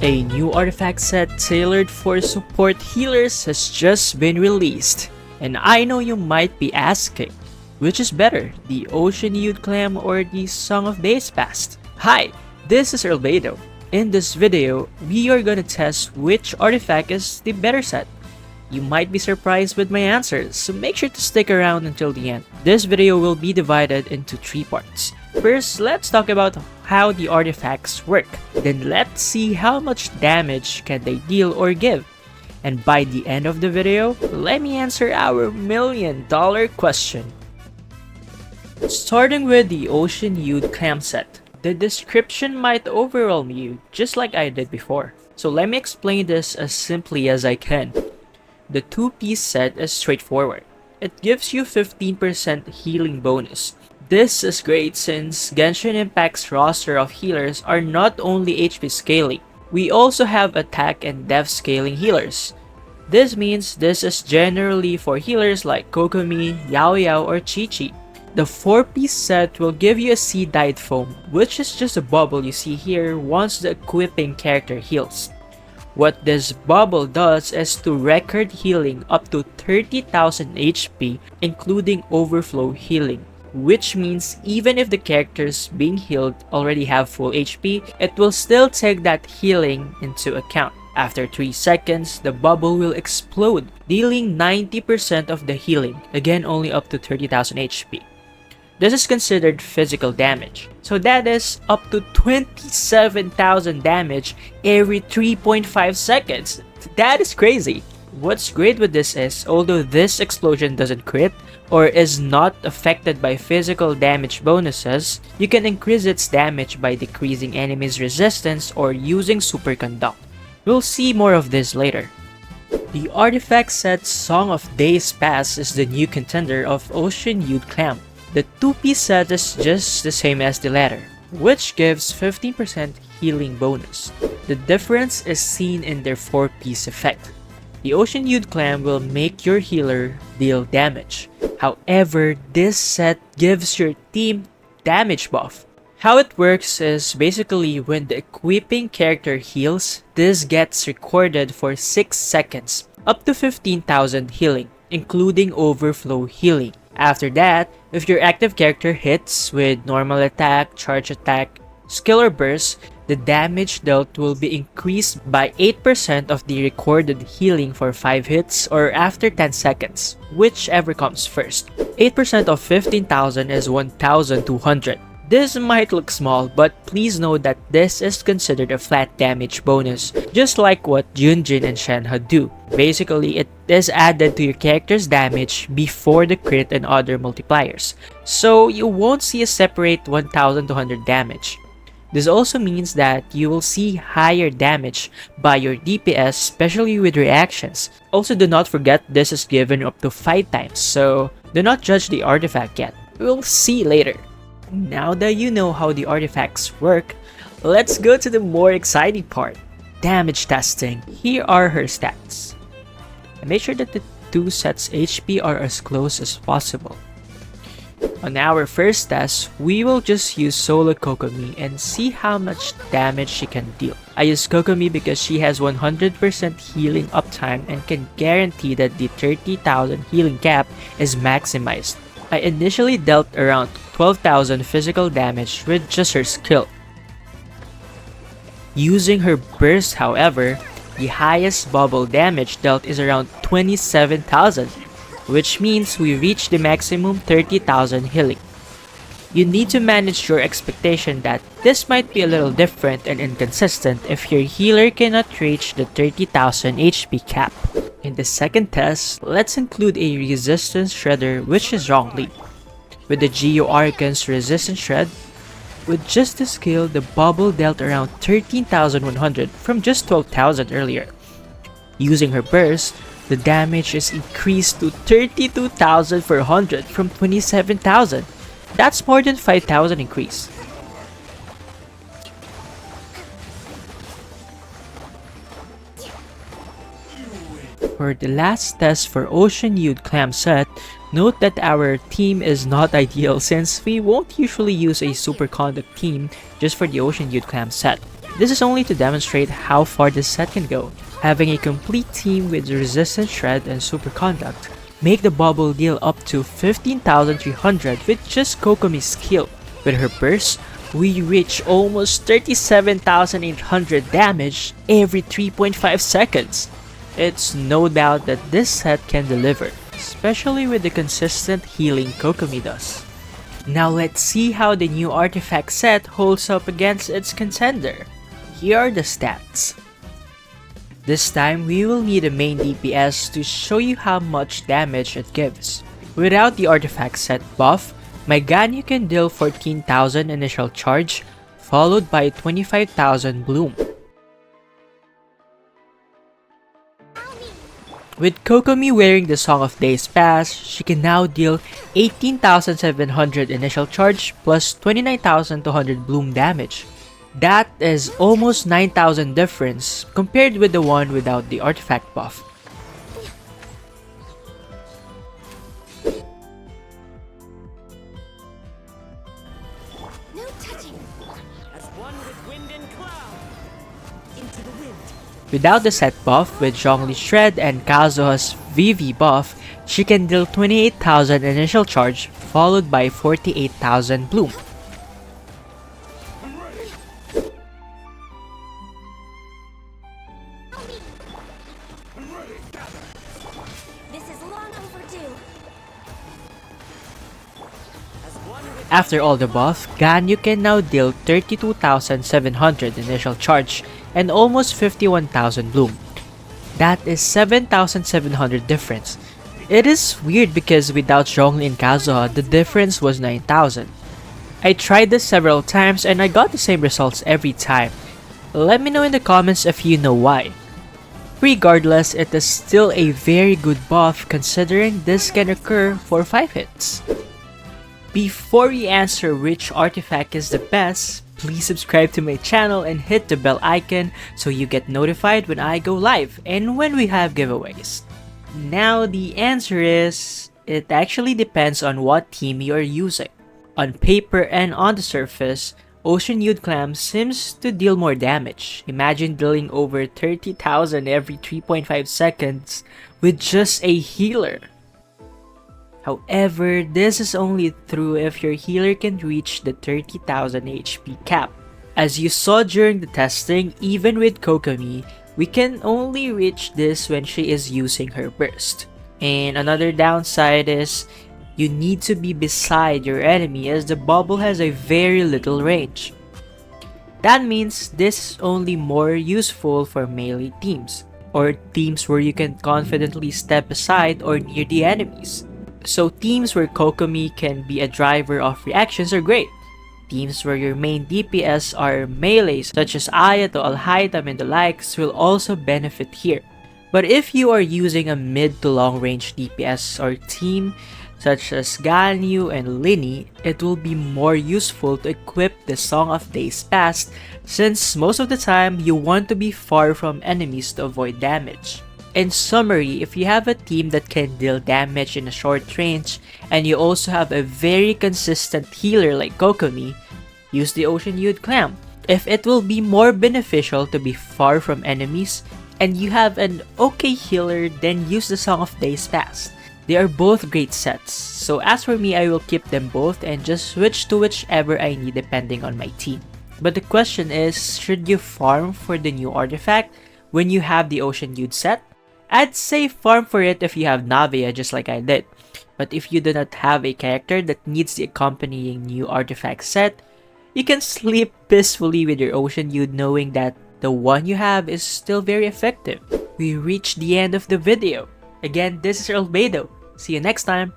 A new artifact set tailored for support healers has just been released. And I know you might be asking, which is better, the Ocean-Hued Clam or the Song of Days Past? Hi, this is Albedo. In this video, we are gonna test which artifact is the better set. You might be surprised with my answers, so make sure to stick around until the end. This video will be divided into 3 parts. First, let's talk about how the artifacts work. Then let's see how much damage can they deal or give. And by the end of the video, let me answer our $1 million question. Starting with the Ocean-Hued Clam set. The description might overwhelm you, just like I did before. So let me explain this as simply as I can. The 2-piece set is straightforward. It gives you 15% healing bonus. This is great since Genshin Impact's roster of healers are not only HP scaling, we also have attack and def scaling healers. This means this is generally for healers like Kokomi, Yao-Yao, or Qiqi. The 4-piece set will give you a sea-dyed foam, which is just a bubble you see here once the equipping character heals. What this bubble does is to record healing up to 30,000 HP, including overflow healing. Which means even if the characters being healed already have full HP, it will still take that healing into account. After 3 seconds, the bubble will explode, dealing 90% of the healing, again only up to 30,000 HP. This is considered physical damage, so that is up to 27,000 damage every 3.5 seconds. That is crazy! What's great with this is, although this explosion doesn't crit, or is not affected by physical damage bonuses, you can increase its damage by decreasing enemies' resistance or using superconduct. We'll see more of this later. The artifact set Song of Days Past is the new contender of Ocean-Hued Clam. The 2-piece set is just the same as the latter, which gives 15% healing bonus. The difference is seen in their 4-piece effect. The Ocean-Hued Clam will make your healer deal damage. However, this set gives your team damage buff. How it works is basically when the equipping character heals, this gets recorded for 6 seconds, up to 15,000 healing, including overflow healing. After that, if your active character hits with normal attack, charge attack, skill or burst, the damage dealt will be increased by 8% of the recorded healing for 5 hits or after 10 seconds, whichever comes first. 8% of 15,000 is 1,200. This might look small, but please know that this is considered a flat damage bonus, just like what Junjin and Shenhe do. Basically, it is added to your character's damage before the crit and other multipliers, so you won't see a separate 1,200 damage. This also means that you will see higher damage by your DPS, especially with reactions. Also, do not forget this is given up to 5 times, so do not judge the artifact yet. We'll see later. Now that you know how the artifacts work, let's go to the more exciting part, damage testing. Here are her stats. And make sure that the 2 sets HP are as close as possible. On our first test, we will just use solo Kokomi and see how much damage she can deal. I use Kokomi because she has 100% healing uptime and can guarantee that the 30,000 healing cap is maximized. I initially dealt around 12,000 physical damage with just her skill. Using her burst, however, the highest bubble damage dealt is around 27,000, which means we reach the maximum 30,000 healing. You need to manage your expectation that this might be a little different and inconsistent if your healer cannot reach the 30,000 HP cap. In the second test, let's include a resistance shredder, which is Wrong Leap. With the Geo Arcan's resistance shred, with just the skill, the bubble dealt around 13,100 from just 12,000 earlier. Using her burst, the damage is increased to 32,400 from 27,000. That's more than 5,000 increase. For the last test for Ocean-Hued Clam set, note that our team is not ideal since we won't usually use a superconduct team just for the Ocean-Hued Clam set. This is only to demonstrate how far this set can go. Having a complete team with resistant shred and superconduct make the bubble deal up to 15,300 with just Kokomi's skill. With her burst, we reach almost 37,800 damage every 3.5 seconds. It's no doubt that this set can deliver, especially with the consistent healing Kokomi does. Now let's see how the new artifact set holds up against its contender. Here are the stats. This time we will need a main DPS to show you how much damage it gives. Without the artifact set buff, my Ganyu can deal 14,000 initial charge, followed by 25,000 bloom. With Kokomi wearing the Song of Days pass, she can now deal 18,700 initial charge plus 29,200 bloom damage. That is almost 9,000 difference compared with the one without the artifact buff. No touching. As one with wind and cloud. Into the wind. Without the set buff, with Zhongli's Shred and Kazuha's VV buff, she can deal 28,000 initial charge followed by 48,000 bloom. This is long overdue. After all the buff, Ganyu can now deal 32,700 initial charge and almost 51,000 bloom. That is 7,700 difference. It is weird because without Zhongli and Kazuha, the difference was 9,000. I tried this several times and I got the same results every time. Let me know in the comments if you know why. Regardless, it is still a very good buff considering this can occur for 5 hits. Before we answer which artifact is the best, please subscribe to my channel and hit the bell icon so you get notified when I go live and when we have giveaways. Now the answer is, it actually depends on what team you are using. On paper and on the surface, Ocean-Hued Clam seems to deal more damage. Imagine dealing over 30,000 every 3.5 seconds with just a healer. However, this is only true if your healer can reach the 30,000 HP cap. As you saw during the testing, even with Kokomi, we can only reach this when she is using her burst. And another downside is, you need to be beside your enemy as the bubble has a very little range. That means this is only more useful for melee teams, or teams where you can confidently step aside or near the enemies. So teams where Kokomi can be a driver of reactions are great. Teams where your main DPS are melees such as Ayato, Alhaitham and the likes will also benefit here. But if you are using a mid to long range DPS or team such as Ganyu and Lini, it will be more useful to equip the Song of Days Past since most of the time you want to be far from enemies to avoid damage. In summary, if you have a team that can deal damage in a short range and you also have a very consistent healer like Kokomi, use the Ocean-Hued Clam. If it will be more beneficial to be far from enemies and you have an okay healer, then use the Song of Days Past. They are both great sets, so as for me, I will keep them both and just switch to whichever I need depending on my team. But the question is, should you farm for the new artifact when you have the Ocean-Hued set? I'd say farm for it if you have Navia just like I did. But if you do not have a character that needs the accompanying new artifact set, you can sleep peacefully with your Ocean-Hued knowing that the one you have is still very effective. We reached the end of the video. Again, this is Earl Beidou. See you next time.